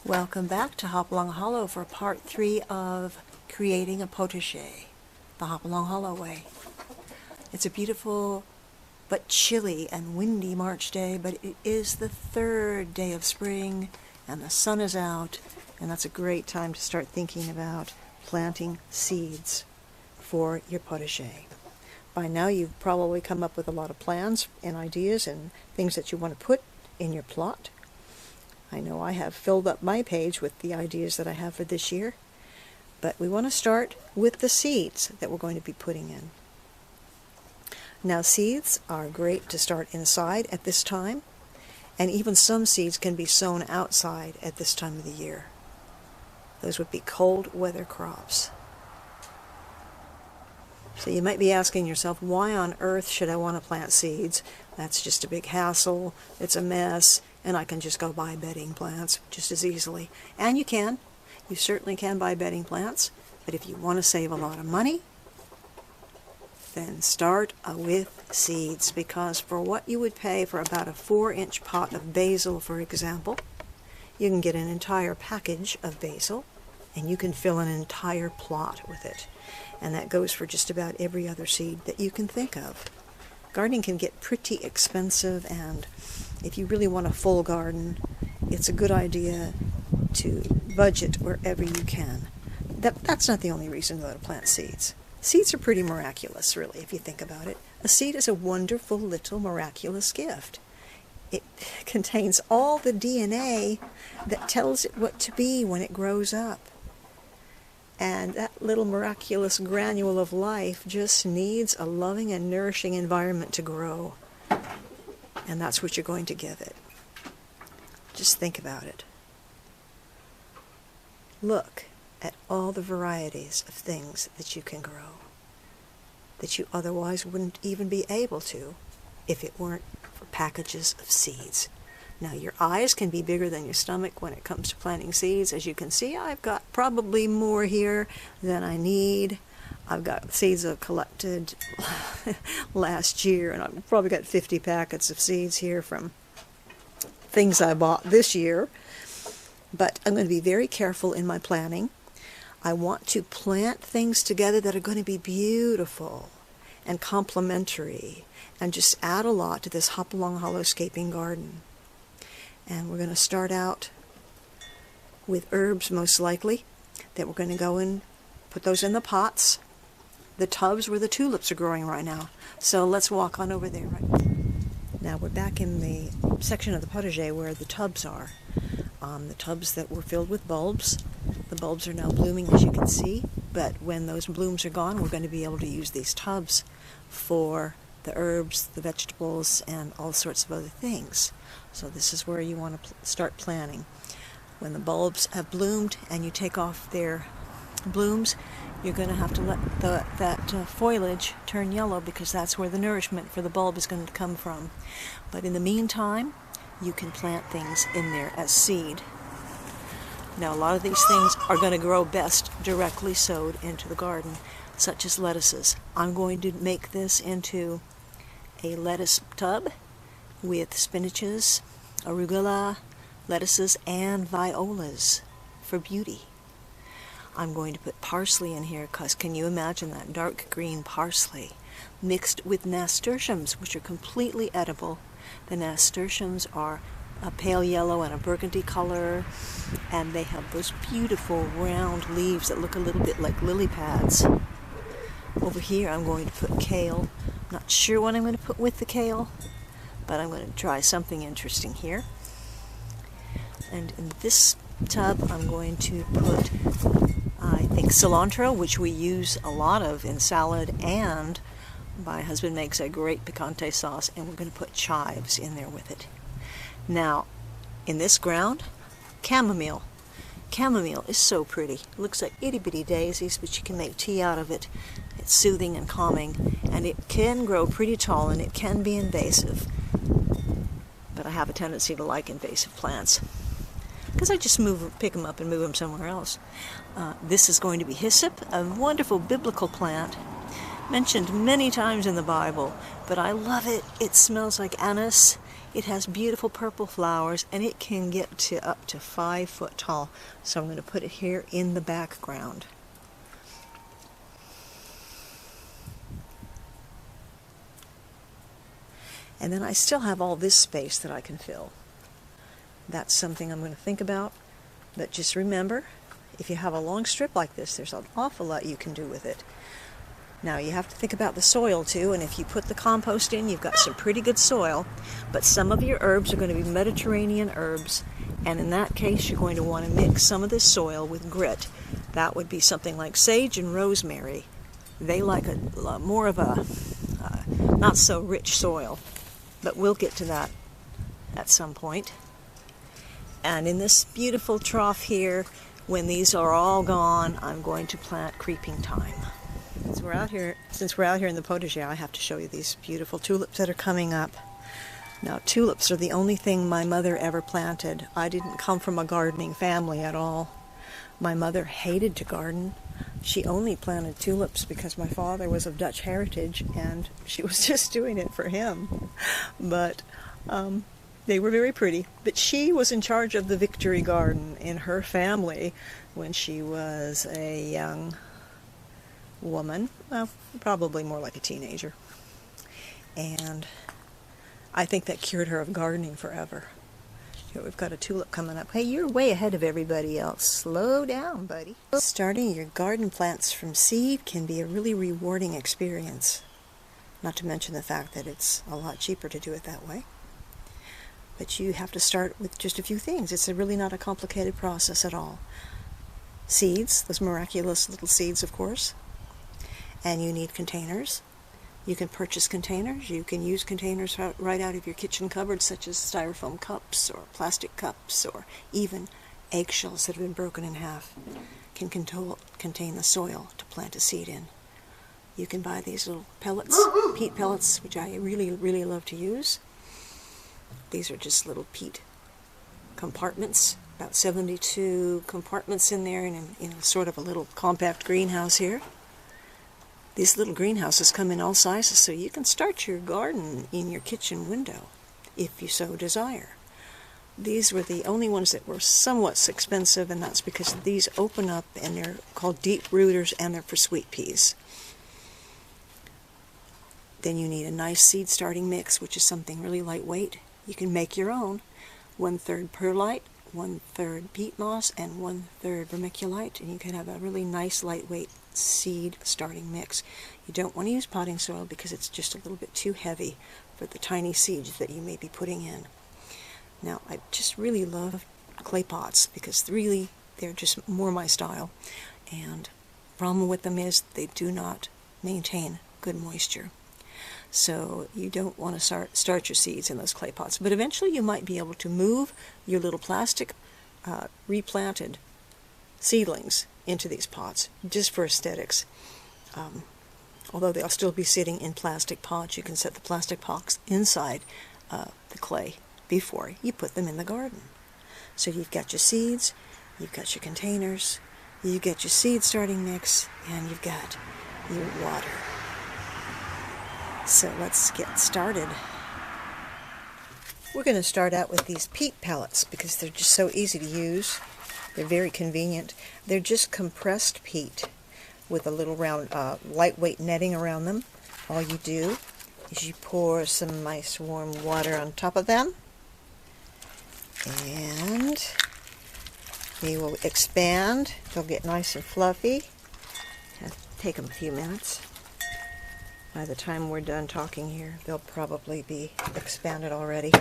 Welcome back to Hopalong Hollow for part 3 of creating a potager, the Hopalong Hollow way. It's a beautiful but chilly and windy March day, but it is the 3rd day of spring and the sun is out, and that's a great time to start thinking about planting seeds for your potager. By now you've probably come up with a lot of plans and ideas and things that you want to put in your plot. I know I have filled up my page with the ideas that I have for this year, but we want to start with the seeds that we're going to be putting in. Now, seeds are great to start inside at this time, and even some seeds can be sown outside at this time of the year. Those would be cold weather crops. So you might be asking yourself, why on earth should I want to plant seeds? That's just a big hassle, it's a mess, and I can just go buy bedding plants just as easily. And you can. You certainly can buy bedding plants, but if you want to save a lot of money, then start with seeds, because for what you would pay for about a 4-inch pot of basil, for example, you can get an entire package of basil, and you can fill an entire plot with it. And that goes for just about every other seed that you can think of. Gardening can get pretty expensive, and if you really want a full garden, it's a good idea to budget wherever you can. That's not the only reason though to plant seeds. Seeds are pretty miraculous, really, if you think about it. A seed is a wonderful little miraculous gift. It contains all the DNA that tells it what to be when it grows up. And that little miraculous granule of life just needs a loving and nourishing environment to grow. And that's what you're going to give it. Just think about it. Look at all the varieties of things that you can grow that you otherwise wouldn't even be able to if it weren't for packages of seeds. Now, your eyes can be bigger than your stomach when it comes to planting seeds. As you can see, I've got probably more here than I need. I've got seeds I've collected last year, and I've probably got 50 packets of seeds here from things I bought this year. But I'm going to be very careful in my planting. I want to plant things together that are going to be beautiful and complementary and just add a lot to this Hopalong Hollowscaping garden. And we're going to start out with herbs, most likely, that we're going to go and put those in the pots, the tubs where the tulips are growing right now. So let's walk on over there. Now we're back in the section of the potager where the tubs are. The tubs that were filled with bulbs. The bulbs are now blooming, as you can see, but when those blooms are gone, we're going to be able to use these tubs for the herbs, the vegetables, and all sorts of other things. So this is where you want to start planting. When the bulbs have bloomed and you take off their blooms, you're going to have to let that foliage turn yellow, because that's where the nourishment for the bulb is going to come from. But in the meantime, you can plant things in there as seed. Now, a lot of these things are going to grow best directly sowed into the garden, such as lettuces. I'm going to make this into a lettuce tub with spinaches, arugula, lettuces, and violas for beauty. I'm going to put parsley in here, because can you imagine that dark green parsley mixed with nasturtiums, which are completely edible. The nasturtiums are a pale yellow and a burgundy color, and they have those beautiful round leaves that look a little bit like lily pads. Over here I'm going to put kale. I'm not sure what I'm going to put with the kale, but I'm going to try something interesting here. And in this tub I'm going to put, I think, cilantro, which we use a lot of in salad, and my husband makes a great picante sauce, and we're going to put chives in there with it. Now, in this ground, chamomile. Chamomile is so pretty. It looks like itty-bitty daisies, but you can make tea out of it. It's soothing and calming, and it can grow pretty tall, and it can be invasive. But I have a tendency to like invasive plants, because I just pick them up and move them somewhere else. This is going to be hyssop, a wonderful biblical plant, mentioned many times in the Bible, but I love it. It smells like anise. It has beautiful purple flowers, and it can get to up to 5 foot tall. So I'm going to put it here in the background. And then I still have all this space that I can fill. That's something I'm going to think about. But just remember, if you have a long strip like this, there's an awful lot you can do with it. Now you have to think about the soil too, and if you put the compost in, you've got some pretty good soil, but some of your herbs are going to be Mediterranean herbs, and in that case you're going to want to mix some of this soil with grit. That would be something like sage and rosemary. They like a more of a not so rich soil, but we'll get to that at some point. And in this beautiful trough here, when these are all gone, I'm going to plant creeping thyme. Since we're out here in the potager, I have to show you these beautiful tulips that are coming up. Now, tulips are the only thing my mother ever planted. I didn't come from a gardening family at all. My mother hated to garden. She only planted tulips because my father was of Dutch heritage, and she was just doing it for him. But they were very pretty. But she was in charge of the Victory Garden in her family when she was a young woman, well, probably more like a teenager. And I think that cured her of gardening forever. Here we've got a tulip coming up. Hey, you're way ahead of everybody else. Slow down, buddy. Starting your garden plants from seed can be a really rewarding experience. Not to mention the fact that it's a lot cheaper to do it that way. But you have to start with just a few things. It's really not a complicated process at all. Seeds, those miraculous little seeds, of course. And you need containers. You can purchase containers. You can use containers right out of your kitchen cupboard, such as styrofoam cups or plastic cups, or even eggshells that have been broken in half can contain the soil to plant a seed in. You can buy these little pellets, peat pellets, which I really, really love to use. These are just little peat compartments, about 72 compartments in there, and in sort of a little compact greenhouse here. These little greenhouses come in all sizes, so you can start your garden in your kitchen window, if you so desire. These were the only ones that were somewhat expensive, and that's because these open up, and they're called deep rooters, and they're for sweet peas. Then you need a nice seed starting mix, which is something really lightweight. You can make your own. 1/3 perlite, 1/3 peat moss, and 1/3 vermiculite, and you can have a really nice lightweight seed starting mix. You don't want to use potting soil because it's just a little bit too heavy for the tiny seeds that you may be putting in. Now, I just really love clay pots because really they're just more my style, and the problem with them is they do not maintain good moisture. So you don't want to start your seeds in those clay pots, but eventually you might be able to move your little plastic replanted seedlings into these pots, just for aesthetics. Although they'll still be sitting in plastic pots, you can set the plastic pots inside the clay before you put them in the garden. So you've got your seeds, you've got your containers, you've got your seed starting mix, and you've got your water. So let's get started. We're going to start out with these peat pellets because they're just so easy to use. They're very convenient. They're just compressed peat with a little round lightweight netting around them. All you do is you pour some nice warm water on top of them, and they will expand. They'll get nice and fluffy. Take them a few minutes. By the time we're done talking here, they'll probably be expanded already.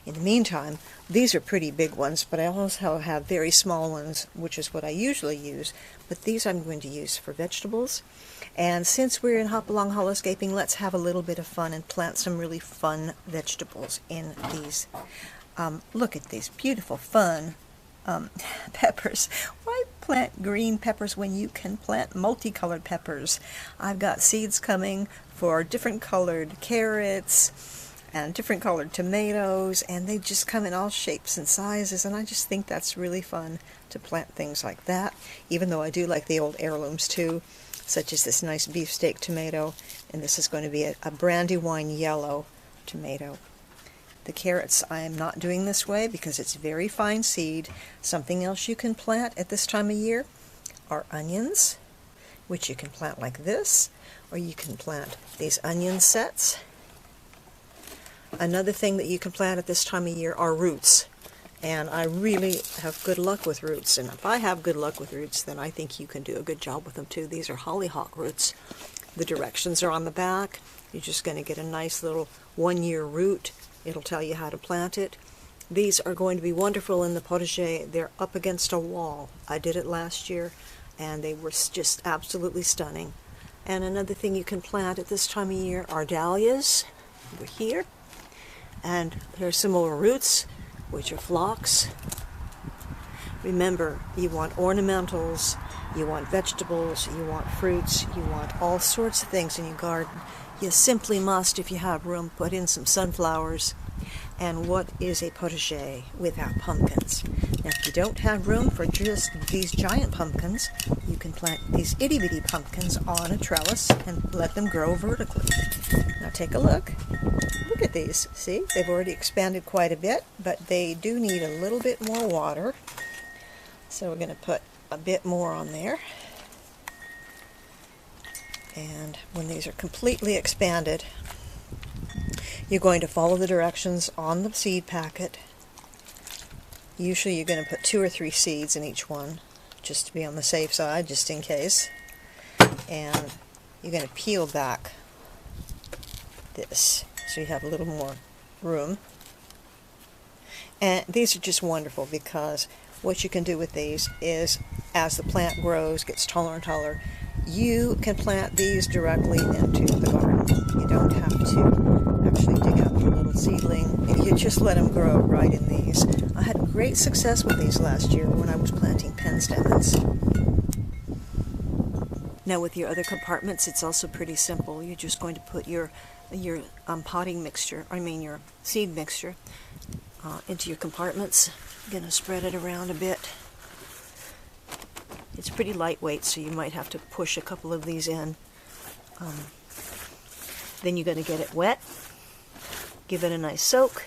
In the meantime, these are pretty big ones, but I also have very small ones, which is what I usually use. But these I'm going to use for vegetables. And since we're in Hopalong Hollowscaping, let's have a little bit of fun and plant some really fun vegetables in these. Look at these beautiful, fun peppers. Why plant green peppers when you can plant multicolored peppers? I've got seeds coming for different colored carrots and different colored tomatoes, and they just come in all shapes and sizes, and I just think that's really fun to plant things like that, even though I do like the old heirlooms too, such as this nice beefsteak tomato, and this is going to be a Brandywine yellow tomato. The carrots I am not doing this way because it's very fine seed. Something else you can plant at this time of year are onions, which you can plant like this, or you can plant these onion sets. Another thing that you can plant at this time of year are roots. And I really have good luck with roots. And if I have good luck with roots, then I think you can do a good job with them too. These are hollyhock roots. The directions are on the back. You're just going to get a nice little 1-year root. It'll tell you how to plant it. These are going to be wonderful in the potager. They're up against a wall. I did it last year, and they were just absolutely stunning. And another thing you can plant at this time of year are dahlias over here. And there's some more roots, which are phlox. Remember, you want ornamentals, you want vegetables, you want fruits, you want all sorts of things in your garden. You simply must, if you have room, put in some sunflowers. And what is a potager without pumpkins? Now, if you don't have room for just these giant pumpkins, you can plant these itty-bitty pumpkins on a trellis and let them grow vertically. Now take a look. Look at these. See, they've already expanded quite a bit, but they do need a little bit more water. So we're going to put a bit more on there. And when these are completely expanded, you're going to follow the directions on the seed packet. Usually you're going to put 2 or 3 seeds in each one, just to be on the safe side, just in case. And you're going to peel back this, so you have a little more room. And these are just wonderful because what you can do with these is, as the plant grows, gets taller and taller, you can plant these directly into the garden. You don't have to actually dig out your little seedling. You just let them grow right in these. I had great success with these last year when I was planting penstemons. Now with your other compartments, it's also pretty simple. You're just going to put your potting mixture, your seed mixture, into your compartments. I'm going to spread it around a bit. It's pretty lightweight, so you might have to push a couple of these in. Then you're going to get it wet, give it a nice soak.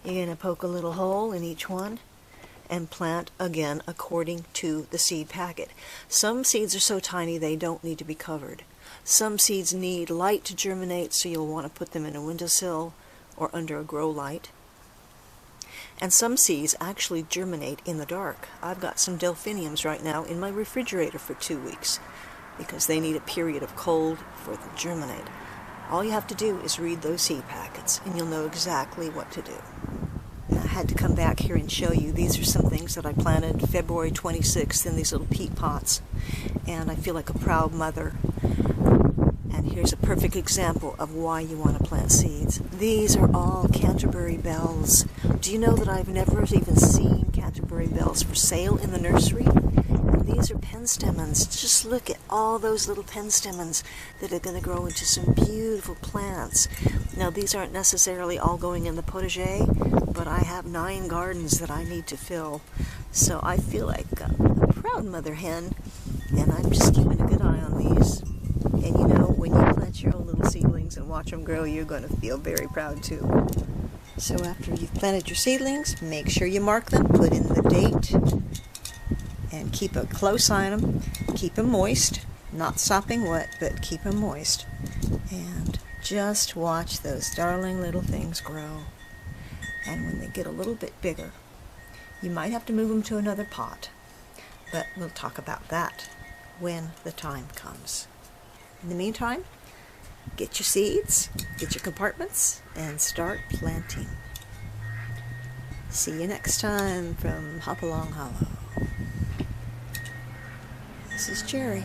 You're going to poke a little hole in each one and plant again according to the seed packet. Some seeds are so tiny they don't need to be covered. Some seeds need light to germinate, so you'll want to put them in a windowsill or under a grow light. And some seeds actually germinate in the dark. I've got some delphiniums right now in my refrigerator for 2 weeks because they need a period of cold for them to germinate. All you have to do is read those seed packets and you'll know exactly what to do. And I had to come back here and show you. These are some things that I planted February 26th in these little peat pots. And I feel like a proud mother. And here's a perfect example of why you want to plant seeds. These are all Canterbury bells. Do you know that I've never even seen Canterbury bells for sale in the nursery? And these are penstemons. Just look at all those little penstemons that are going to grow into some beautiful plants. Now these aren't necessarily all going in the potager, but I have 9 gardens that I need to fill. So I feel like a proud mother hen, and I'm just keeping a good eye on these. And you know, when you plant your own little seedlings and watch them grow, you're going to feel very proud too. So after you've planted your seedlings, make sure you mark them, put in the date, and keep a close eye on them. Keep them moist, not sopping wet, but keep them moist. And just watch those darling little things grow. And when they get a little bit bigger, you might have to move them to another pot. But we'll talk about that when the time comes. In the meantime, get your seeds, get your compartments, and start planting. See you next time from Hopalong Hollow. This is Jerry.